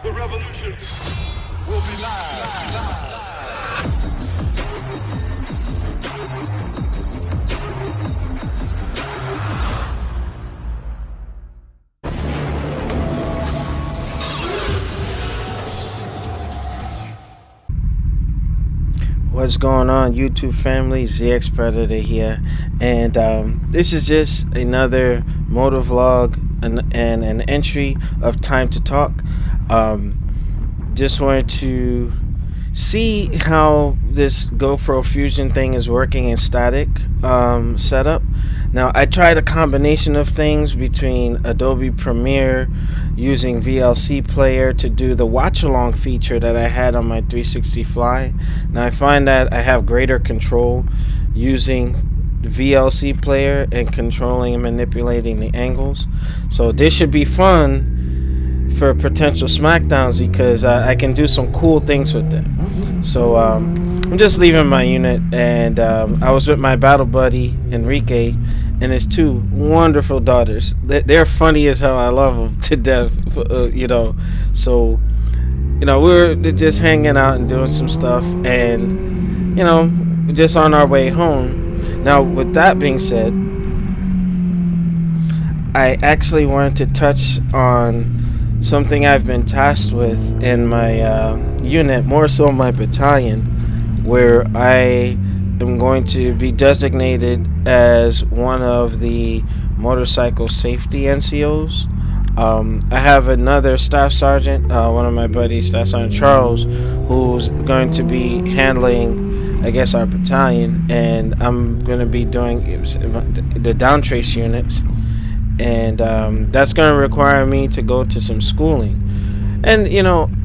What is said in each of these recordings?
The revolution will be live. What's going on, YouTube family? ZX Predator here, and this is just another motovlog and an entry of Time to Talk. Just wanted to see how this GoPro Fusion thing is working in static setup. Now, I tried a combination of things between Adobe Premiere, using VLC player to do the watch along feature that I had on my 360 Fly. Now I find that I have greater control using VLC player and controlling and manipulating the angles. So this should be fun for potential smackdowns because I can do some cool things with it. So I'm just leaving my unit, and I was with my battle buddy Enrique and his two wonderful daughters. They're funny as hell. I love them to death, So, we're just hanging out and doing some stuff, and, just on our way home. Now, with that being said, I actually wanted to touch on something I've been tasked with in my unit, more so my battalion, where I am going to be designated as one of the motorcycle safety NCOs. I have another staff sergeant, one of my buddies, Staff Sergeant Charles, who's going to be handling, I guess, our battalion, and I'm going to be doing the down trace units, and that's going to require me to go to some schooling. And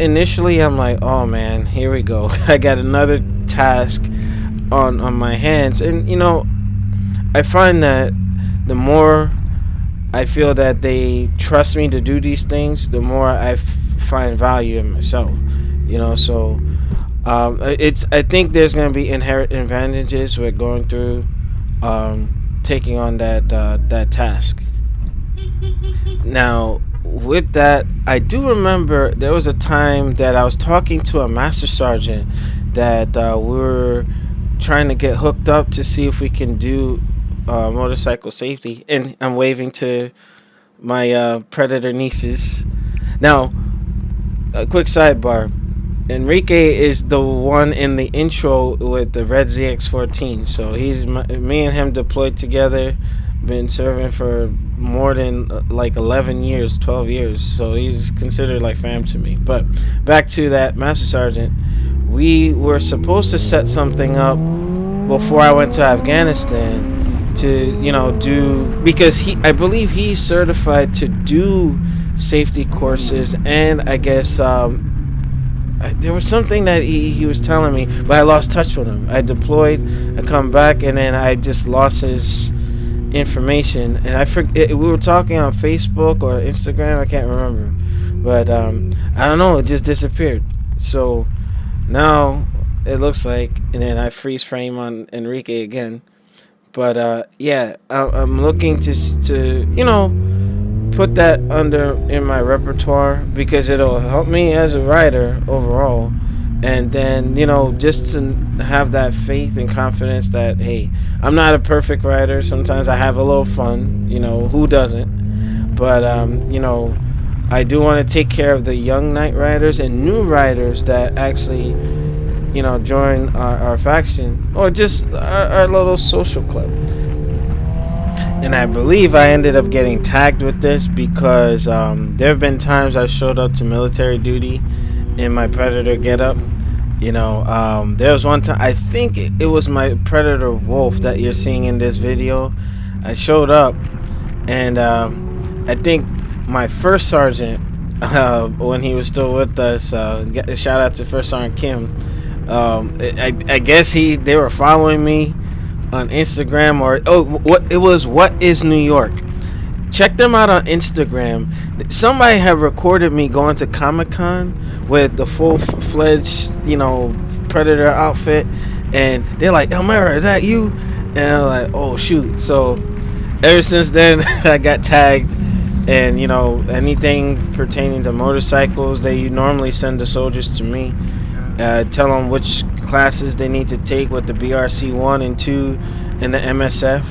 initially I'm like, oh man, here we go. I got another task on my hands, and I find that the more I feel that they trust me to do these things, the more I find value in myself. So I think there's going to be inherent advantages with going through taking on that task. Now, with that, I do remember there was a time that I was talking to a master sergeant that we were trying to get hooked up to see if we can do motorcycle safety, and I'm waving to my Predator nieces. Now, a quick sidebar: Enrique is the one in the intro with the red ZX14. So me and him deployed together, been serving for more than like 11 years, 12 years. So he's considered like fam to me. But back to that master sergeant, we were supposed to set something up before I went to Afghanistan to do, because I believe he's certified to do safety courses, and I guess there was something that he was telling me, but I lost touch with him. I deployed, I come back, and then I just lost his information, and I forget, we were talking on Facebook or Instagram, I can't remember, but I don't know, it just disappeared. So now it looks like, and then I freeze frame on Enrique again. But yeah, I'm looking to put that in my repertoire, because it'll help me as a rider overall, and then just to have that faith and confidence that, hey, I'm not a perfect rider. Sometimes I have a little fun, who doesn't? But I do want to take care of the young night riders and new riders that actually join our faction, or just our little social club. And I believe I ended up getting tagged with this because there have been times I showed up to military duty in my Predator getup. There was one time, I think it was my Predator Wolf that you're seeing in this video. I showed up, and I think my first sergeant, when he was still with us, shout out to First Sergeant Kim. I guess they were following me on Instagram, or what is New York. Check them out on Instagram. Somebody had recorded me going to Comic-Con with the full-fledged, Predator outfit, and they're like, Elmira, is that you? And I'm like, oh shoot. So ever since then I got tagged And anything pertaining to motorcycles, they normally send the soldiers to me. Tell them which classes they need to take with the BRC 1 and 2 and the MSF.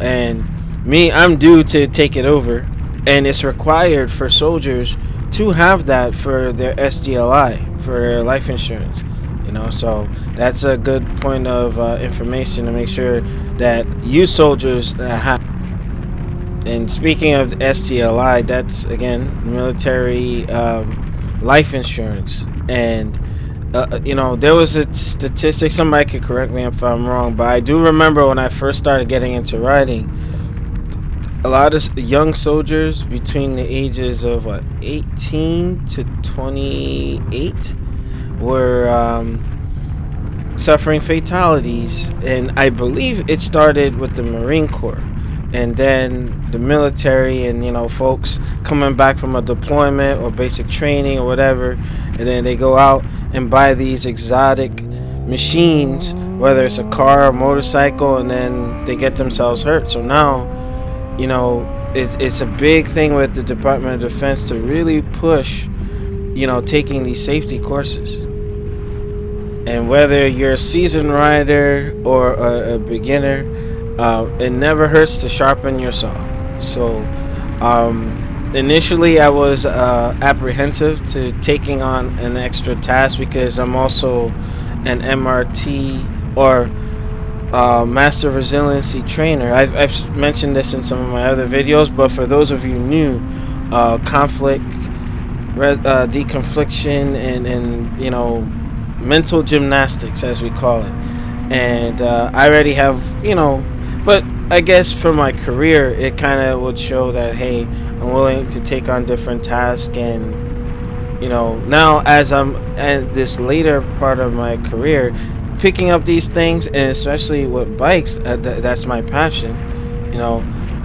And me, I'm due to take it over, and it's required for soldiers to have that for their SDLI, for their life insurance. So that's a good point of information to make sure that you soldiers have. And speaking of STLI, that's again military life insurance. And there was a statistic. Somebody could correct me if I'm wrong, but I do remember when I first started getting into riding, a lot of young soldiers between the ages of 18 to 28 were suffering fatalities, and I believe it started with the Marine Corps, and then the military, and folks coming back from a deployment or basic training or whatever, and then they go out and buy these exotic machines, whether it's a car or motorcycle, and then they get themselves hurt. So now, it's a big thing with the Department of Defense to really push, taking these safety courses. And whether you're a seasoned rider or a beginner, it never hurts to sharpen your saw. So, initially I was apprehensive to taking on an extra task because I'm also an MRT or Master Resiliency Trainer. I've mentioned this in some of my other videos, but for those of you new, conflict, deconfliction, and mental gymnastics, as we call it. And I already have, but I guess for my career, it kind of would show that, hey, I'm willing to take on different tasks. And now as I'm at this later part of my career, picking up these things, and especially with bikes, that's my passion.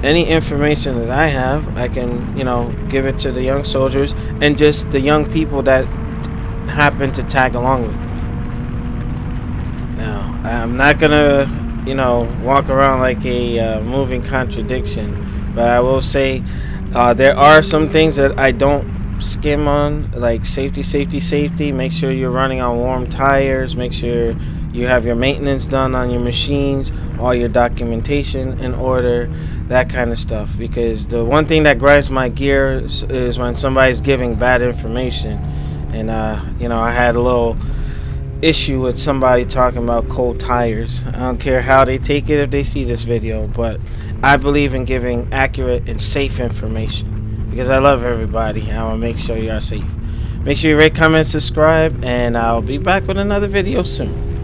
Any information that I have, I can give it to the young soldiers and just the young people that happen to tag along with me. Now, I'm not gonna walk around like a moving contradiction, but I will say there are some things that I don't skim on, like safety. Make sure you're running on warm tires. Make sure you have your maintenance done on your machines, all your documentation in order, that kind of stuff. Because the one thing that grinds my gears is when somebody's giving bad information. And I had a little issue with somebody talking about cold tires. I don't care how they take it if they see this video, but I believe in giving accurate and safe information because I love everybody and I want to make sure you are safe. Make sure you rate, comment, subscribe, and I'll be back with another video soon.